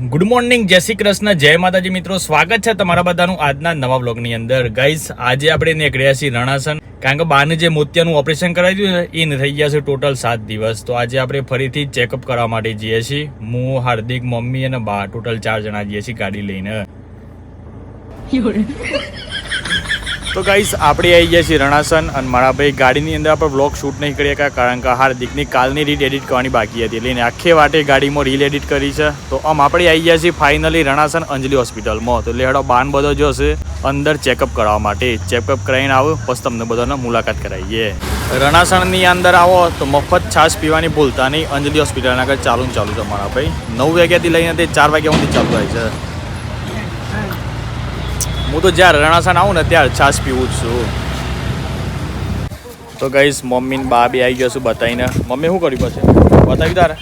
Good morning, જય શ્રી કૃષ્ણ, જય માતાજી મિત્રો. સ્વાગત છે તમારા બધાનું આજના નવા બ્લોગની અંદર. ગાઈસ, આજે આપણે નીકળ્યા છીએ રણાસન, કારણ કે બાને જે મોતિયાનું ઓપરેશન કરાવ્યું ને એ થઈ ગયા છે ટોટલ 7 દિવસ. તો આજે આપણે ફરીથી ચેકઅપ કરવા માટે જઈએ છીએ. હું, હાર્દિક, મમ્મી અને બા ટોટલ 4 જણા જઈએ છીએ ગાડી લઈને. તો ગાઈસ, આપણે આવી ગયા છીએ રણાસન અને મારા ભાઈ ગાડીની અંદર આપણે વ્લોગ શૂટ નહીં કરી શક્યા, કારણ કે હાર્દિકની કાલની રીલ એડિટ કરવાની બાકી હતી, એટલે આખે વાટે ગાડીમાં રીલ એડિટ કરી છે. તો આપણે આવી ગયા છીએ ફાઇનલી રણાસન અંજલિ હોસ્પિટલમાં. તો લેડો બાન બધો જો છે અંદર ચેકઅપ કરાવવા માટે. ચેકઅપ કરાવીને આવો પછી તમને બધાને મુલાકાત કરાવીએ. રણાસણની અંદર આવો તો મફત છાશ પીવાની ભૂલતા નહીં. અંજલિ હોસ્પિટલના આગળ ચાલુ છે મારા ભાઈ. 9 વાગ્યાથી લઈને તે 4 વાગ્યા સુધી ચાલુ થાય છે. હું તો જ્યારે રણાસણ આવું ને ત્યારે છાશ પીવું જ છું. તો ગાઈસ, મમ્મી ને બા બી આવી ગયો છું બતાવીને. મમ્મી શું કર્યું પછી બતાવ્યું તારે?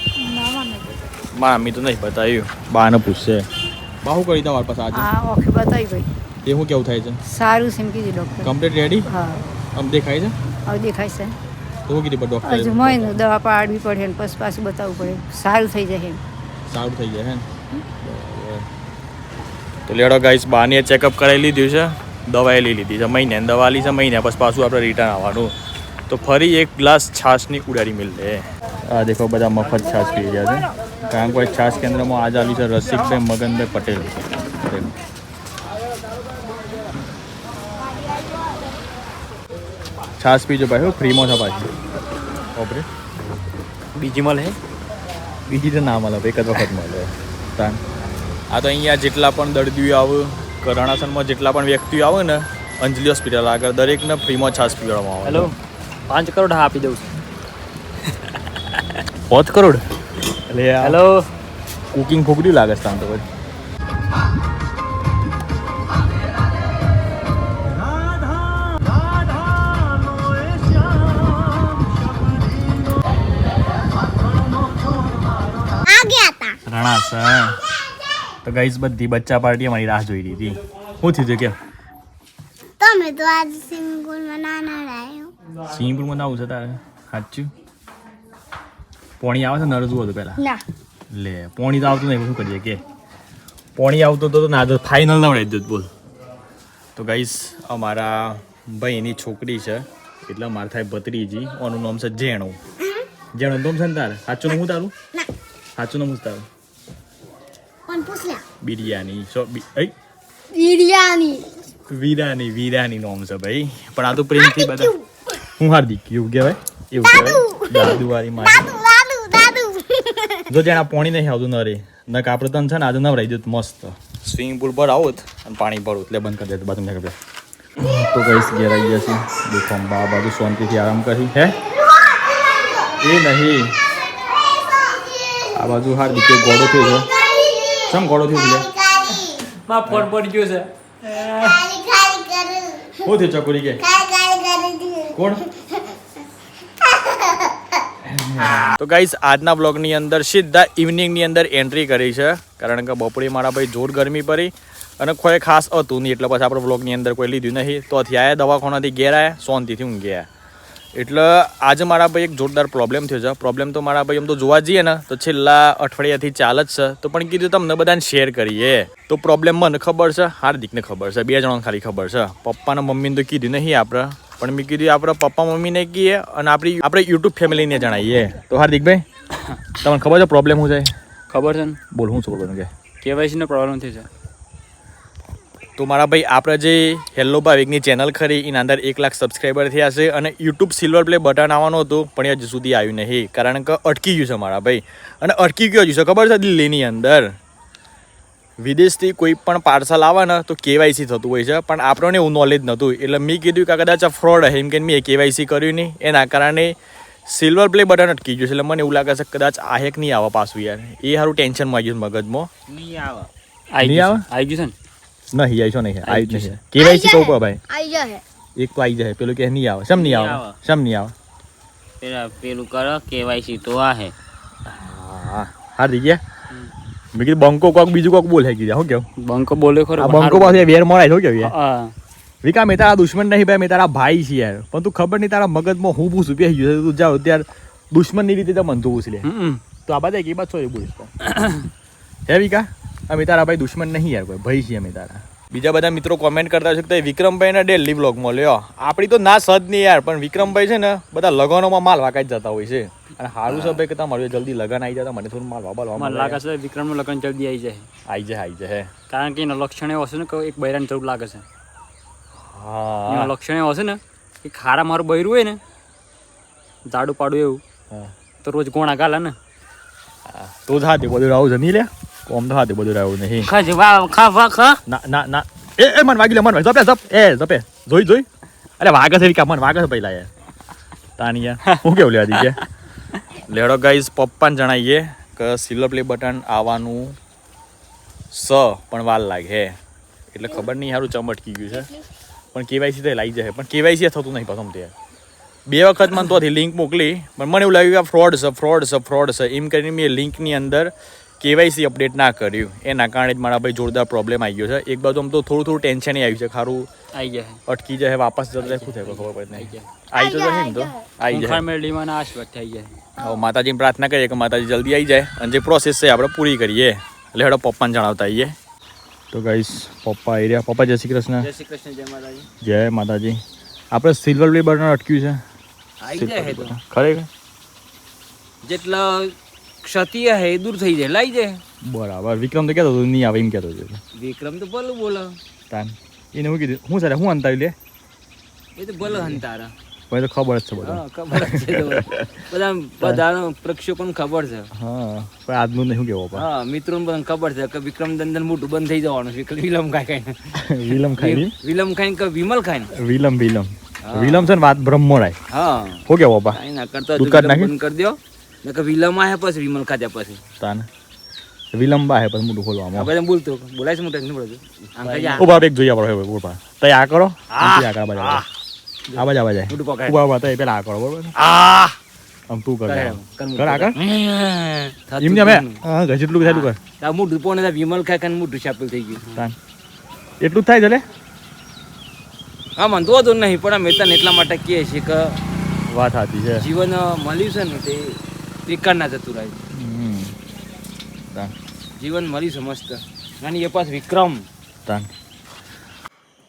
મમ્મી તો નહીં બતાવ્યું, બાને પૂછશે. બા શું કરી તમારી પાસે આજે? ઓકે બતાવી ભાઈ. એ શું કેવું થાય છે? સારું છે એમ કીધું ડૉક્ટર. Complete ready? હા. આમ દેખાય છે? હવે દેખાય છે. તો શું કીધું ડૉક્ટર? હજુ મહિનો દવા પાડવી પડે ને પછી પાછું બતાવવું પડે. સારું થઈ જાય એમ. સારું થઈ જાય હે ને? તો લેડો ગાઈસ, બાને ચેકઅપ કરાવી લીધું છે, દવાએ લઈ લીધી છે. મહિને દવા લી છે, મહિને પછી પાછું આપણે રિટર્ન આવવાનું. તો ફરી એક ગ્લાસ છાશની ઉડાડી મિલશે. આ દેખો, બધા મફત છાશ પી રહ્યા છે, કારણ કે છાશ કેન્દ્રમાં આજ આવ્યું છે રસિકભાઈ મગનભાઈ પટેલ. છાશ પીજો ભાઈ, ફ્રીમાં છે પાછી. ઓપરે બીજી મળે? બીજી તો ના મળે, એક જ વખત મળે. આ તો અહીંયા જેટલા પણ દર્દીઓ આવે, રણાસનમાં જેટલા પણ વ્યક્તિઓ આવે ને અંજલિ હોસ્પિટલ આગળ, દરેકને ફ્રીમાં છાશ પીવડાવવામાં આવે. હેલો, 5 કરોડ હા આપી દઉં છું. 5 કરોડ? એટલે હેલો, કુકિંગ ફૂકડ્યું લાગે છે આમ તો પછી. રણાસણ તો ગાઈસ, બધી બચ્ચા પાર્ટી અમારી રાહ જોઈ રહી હતી. શું થયું હતું? કેમ તમે તો આજ સ્વિમિંગ પુલમાં નાના રહ્યા. સ્વિમિંગ પુલમાં નાવું છે તારે? સાચું? પોણી આવે છે? નરજવું હતું પહેલાં? ના, લે, પોણી તો આવતું નહીં, શું કરીએ કે? પોણી આવતું તો ના તો ફાઇનલ ના વળી દૂધ. બોલ. તો ગાઈસ, અમારા ભાઈની છોકરી છે, એટલે મારે થાય ભત્રીજી. ઓનું નામ છે જેણું. જેણું નામ છે ને તારે? સાચું નામ શું તારું? સાચું નામ શું તારું? પણ પૂછ લે. બિરયાની બિરયાની. વીરાની નામ છે ભાઈ. પણ આ તો પ્રેમથી બધા હું હાર્દિક એવું કહેવાય, એવું કહેવાય. દાદુવાળી માં દાદુ. જો જેના પાણી નહીં આવતું ન રે નક આપણે તને છે ને આજે નવરાઈ દઉં મસ્ત. સ્વિમિંગ પુલ પર આવો અને પાણી ભરું એટલે બંધ કરી દે બાજુ ને આપણે. તો કઈશ ઘેર આવી ગયા છે. દેખો, બા બાજુ શાંતિથી આરામ કરી. હે એ નહીં, આ બાજુ હાર્દિક ગોળો થયો છે. ચમ ગોળો થયો છે? માં ફોન પડી ગયો છે. શું થયું ચકોરી કે? કોણ? તો ગાઈસ, આજના બ્લોગની અંદર સીધા ઇવનિંગની અંદર એન્ટ્રી કરી છે, કારણ કે બપોરે મારા ભાઈ જોર ગરમી પડી અને કોઈ ખાસ હતું નહીં, એટલે પછી આપણે બ્લોગની અંદર કોઈ લીધું નહીં. તો ત્યાંથી આવ્યા, દવાખાનાથી ઘેર આવ્યા, શાંતિથી ઊંઘી ગયા. એટલે આજે મારા ભાઈ એક જોરદાર પ્રોબ્લેમ થયો છે. પ્રોબ્લેમ તો મારા ભાઈ આમ તો જોવા જઈએ ને તો છેલ્લા અઠવાડિયાથી ચાલે જ છે, તો પણ કીધું તમને બધાને શેર કરીએ. તો પ્રોબ્લેમ મને ખબર છે, હાર્દિકને ખબર છે, 2 જણાને ખાલી ખબર છે. પપ્પાને મમ્મીને તો કીધું નહીં આપણે, પણ મેં કીધું આપણે પપ્પા મમ્મીને કહીએ અને આપણે યુટ્યુબ ફેમિલીને જણાવીએ. તો હાર્દિકભાઈ, તમને ખબર છે પ્રોબ્લેમ શું છે? ખબર છે ને? બોલ, શું છે પ્રોબ્લેમ? કે કેવાયસી નો પ્રોબ્લેમ થયો છે. તો મારા ભાઈ, આપણે જે હેલ્લો ભાવિકની ચેનલ ખરી એના અંદર 1 લાખ સબસ્ક્રાઈબર થયા છે અને યુટ્યુબ સિલ્વર પ્લે બટન આવવાનું હતું, પણ હજુ સુધી આવ્યું નહીં, કારણ કે અટકી ગયું છે મારા ભાઈ. અને અટકી ગયું છે ખબર છે? દિલ્હીની અંદર વિદેશથી કોઈ પણ પાર્સલ આવે ને તો કેવાયસી થતું હોય છે, પણ આપણને એવું નોલેજ નહોતું. એટલે મેં કીધું કે કદાચ આ ફ્રોડ હશે, એમ કે મેં કેવાયસી કર્યું નહીં, એના કારણે સિલ્વર પ્લે બટન અટકી ગયું છે. એટલે મને એવું લાગે છે કદાચ આ હેક નહીં આવે પાછું યાર. એ સારું ટેન્શનમાં આવી ગયું મગજમાં. નહીં આવે. નહીં આવે? આવી ગયું છે ને? નહીં આવી છો નહીં આવી જ નહીં. કેવાયસી કહું ભાઈ, આઈ જાય. એક તો આવી જાય, પેલું કે નહીં આવે. શમ નહીં આવે? શમ નહીં આવે? પેલું કરો કેવાયસી તો આ હે. હા, હારી ગયા. મેં કીધું બંકો કોક બીજું કોક બોલે કીધું. શું કેવું? બંકો બોલે ખરો. આ બંકો પાસે વેર મળે શું કેવું? હા, વિકા મેં તારા દુશ્મન નહીં ભાઈ, મેં તારા ભાઈ છે યાર. પણ તું ખબર નહીં તારા મગજમાં હું પૂછું પી ગયું છે. તું જાવ ત્યારે દુશ્મનની રીતે તો મન તું પૂછી લે. તો આ બધા એક બાદ છો બોલીશ હે વિકા? અમે તારા ભાઈ દુશ્મન નહીં યાર, કોઈ ભાઈ છીએ અમે તારા. બીજા બધા મિત્રો કોમેન્ટ કરતા છે કે વિક્રમભાઈને ડેલી વ્લોગમાં લ્યો. આપણી તો ના સદ નહીં યાર, પણ વિક્રમભાઈ છે ને બધા લગનોમાં માલ વાકાઈ જતા હોય છે. અને સારું છે ભાઈ કે તમારું જલ્દી લગન આવી જતા, મને થોડું માલ વાબાલવા મને લાગે છે વિક્રમનું લગ્ન જલ્દી આવી જાય કારણ કે એના લક્ષણ એવું હશે ને કે એક બૈરાની જરૂર લાગે છે. હા એના લક્ષણ એવું હશે ને કે ખારા મારું બૈરું હોય ને જાડું પાડું એવું તો રોજ ગોણા ગાલે ને તો હાથે બધું રાવું છે નહીં લે, કોમ તો હાથે બધું રાવું નહીં. ના ના ના એ મન વાગી લે, મન વાગી જપે જોઈ અરે વાગે છે મન વાગે છે પહેલા યાર તાનિયા હું કેવું લે આદિત્ય. લેડો ગાઈઝ પપ્પાને જણાવીએ કે સિલ્વર પ્લે બટન આવવાનું પણ વાર લાગે હે, એટલે ખબર નહીં સારું ચમટકી ગયું છે, પણ કેવાયસી તો લાગી જાય, પણ કેવાયસી થતું નહીં પ્રથમ તે 2 વખત મને તોથી લિંક મોકલી, પણ મને એવું લાગ્યું કે ફ્રોડ છે એમ કરીને મેં લિંકની અંદર કેવાયસી અપડેટ ના કર્યું, એના કારણે જ મારા ભાઈ જોરદાર પ્રોબ્લેમ આવી ગયો છે. એક બાજુ આમ તો થોડું ટેન્શન આવ્યું છે, ખારું આવી જાય અટકી જાય વાપસ જતો શું થાય ખબર પડે નહીં. આવી તો જાય એમ તો આવી જાય. મેળવીમાં આશીર્વાદ થઈ જાય. હવે માતાજીને પ્રાર્થના કરીએ કે માતાજી જલ્દી આવી જાય અને જે પ્રોસેસ છે આપણે પૂરી કરીએ. એટલે હેડો પપ્પાને જણાવતા આવીએ. તો ગાઈસ પપ્પા આવી રહ્યા. પપ્પા જય શ્રી કૃષ્ણ. જય શ્રી કૃષ્ણ, જય માતાજી. જય માતાજી. આપણે સિલ્વર પ્લે બટન અટક્યું છે આવી જાય તો ખરેખર જેટલા ક્ષતિ હે દૂર થઈ જાય લાઈ જાય. બરાબર. વિક્રમ તો કહેતો હતો નહીં આવે એમ કહેતો હતો. વિક્રમ તો ભલું બોલો તાન એને હું કીધું હું સર હું અંતાવી લે એ તો ભલો હંતારા ભાઈ તો ખબર જ છે બધું. હા ખબર જ છે બધાનો પ્રક્ષેપણ ખબર છે. હા પણ આજનું નહીં શું કેવો હા મિત્રોને બધાને ખબર છે કે વિક્રમ દંદન મોટું બંધ થઈ જવાનું છે. વિલમ ખાઈ વિલમ ખાઈ વિલમ ખાઈને કે વિમલ ખાઈને વિલમ છે ને વાત બ્રહ્મોરાય. હા શું કેવો પપ્પા કાઈ ના કરતા દુકાન નાખી બંધ કરી દો ને કે વિલમ આયા પછી વિમલ ખાધ્યા પછી તાન વિલંબા હે પછી મોટું ખોલવામાં આપણે બોલતો બોલાય છે મોટે નહીં બોલતો ઉભા એક જોઈએ આપણે ઉભા તય આ કરો આ બાજુ જાય મોટું પકડ ઉભા તય પેલા આ કરો બરોબર આમ તું કર કર આગળ એમને અમે હા જેટલું થાય એટલું કર. આ મોટું પોને વિમલ ખાય કાન મોટું શાપલ થઈ ગયું. તાન એટલું જ થાય છે લે. હા મને તો નહીં પણ અમે તને એટલા માટે કહીએ છીએ કે વાત સાચી છે. જીવન મળ્યું છે ને તે ત્રિકાળના જતું રહે. જીવન મળ્યું છે મસ્ત અને એ પાસ વિક્રમ તાન.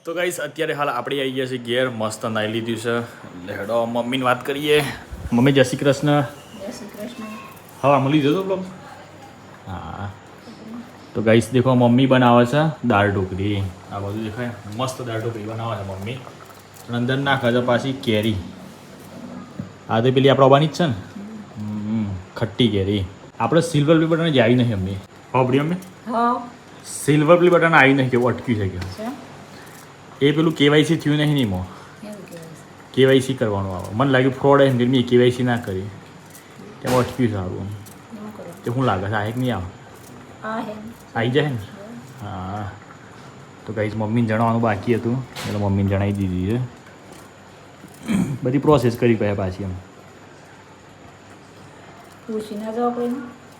તો ગાઈસ અત્યારે હાલ આપણે આવી ગયા છીએ ઘેર, મસ્ત નાઈ લીધું છે. એટલે હેડો મમ્મીને વાત કરીએ. મમ્મી જય શ્રી કૃષ્ણ. હા મળી જતો બ્લોગ. હા તો ગાઈસ દેખો મમ્મી બનાવે છે દાળ ઢોકળી. આ બધું દેખાય મસ્ત દાળ ઢોકળી બનાવે છે મમ્મી. અંદર નાખે છે પાછી કેરી. આ તો પેલી આપણે આવવાની જ છે ને ખટ્ટી કેરી. આપણે સિલ્વર પ્લે બટન જ આવી નહીં અમને. ખબરી અમે સિલ્વર પ્લે બટન આવી નહીં કેવું અટક્યું છે કે એ પેલું કેવાયસી થયું નહીં નહીં મો કેવાયસી કરવાનું આવે. મને લાગ્યું ફ્રોડ એમ મેં કેવાયસી ના કરી તેમાં અટક્યું સારું તે શું લાગે છે આ એક નહીં આવે આવી જાય ને. હા તો ગાઈસ મમ્મીને જણાવવાનું બાકી હતું એટલે મમ્મીને જણાવી દીધી છે. બધી પ્રોસેસ કરી ગયા પાછી એમ.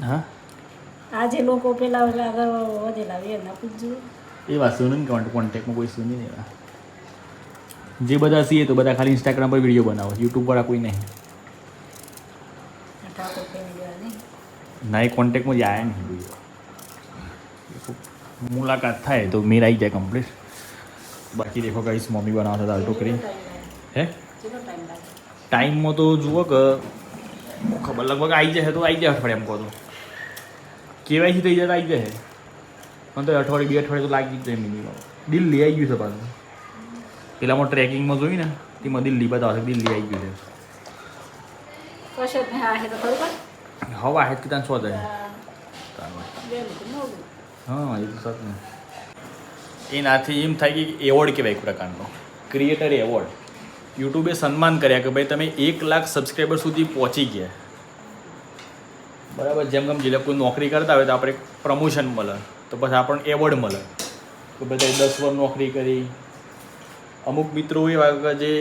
હા આજે લોકો પેલા આગળ વધેલા એના પૂછજો. એ વાત સુનું કે કોન્ટેક્ટમાં કોઈ સુની નહીં. જે બધા છીએ તો બધા ખાલી ઇન્સ્ટાગ્રામ પર વિડીયો બનાવો, યુટ્યુબ પર કોઈ નહીં. ના એ કોન્ટેક્ટમાં જ આવ્યા નહીં વિડીયો. મુલાકાત થાય તો મેર આવી જાય કમ્પ્લીટ. બાકી દેખો ગાઈસ મમ્મી બનાવતા દાળ ઢોકળી. હે ટાઈમમાં તો જુઓ કે ખબર લગભગ આવી જાય તો આવી જાય અઠવાડિયે એમ કહો તો. કેવાયસી થઈ જાય તો આવી જાય પણ તો અઠવાડિયે 2 અઠવાડિયે તો લાગી જ જાય મિનિમમ. દિલ્હી આવી ગયું છે પાછું. પેલામાં ટ્રેકિંગમાં જોયું ને તેમાં દિલ્હી બતાવે દિલ્હી આવી ગયું છે. હવા આહેત કે ત્યાં શો જાય. હા એ તો સત ને. એનાથી એમ થાય કે એવોર્ડ કહેવાય એક પ્રકારનો ક્રિએટર એવોર્ડ. યુટ્યુબે સન્માન કર્યા કે ભાઈ તમે 1 લાખ સબસ્ક્રાઈબર સુધી પહોંચી ગયા. બરાબર. જેમ જેમ જે લોકો નોકરી કરતા હોય તો આપણે પ્રમોશન મળે તો પછી આપણને એવોર્ડ મળે કે બધા 10 વર્ષ નોકરી કરી. અમુક મિત્રો એવા કે જે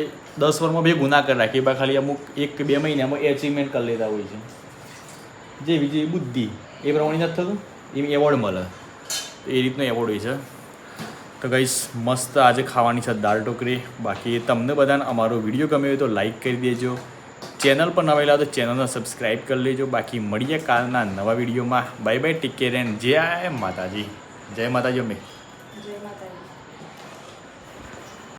10 વર્ષમાં બે ગુના કરી રાખે એવા ખાલી અમુક 1 કે 2 મહિનામાં એચિવમેન્ટ કરી લેતા હોય છે. જેવી જે બુદ્ધિ એ પ્રમાણે નથી થતું એમ એવોર્ડ મળે. એ રીતનો એવોર્ડ હોય છે. તો ગાઈસ મસ્ત આજે ખાવાની છે દાળ ઢોકળી. બાકી તમને બધાને અમારો વિડીયો ગમ્યો હોય તો લાઈક કરી દેજો. ચેનલ પર નવા તો ચેનલને સબસ્ક્રાઈબ કરી લેજો. બાકી મળીએ કાલના નવા વિડીયોમાં. Bye bye, take care and જય માતાજી. જય માતાજી અમ્મી. જય માતાજી.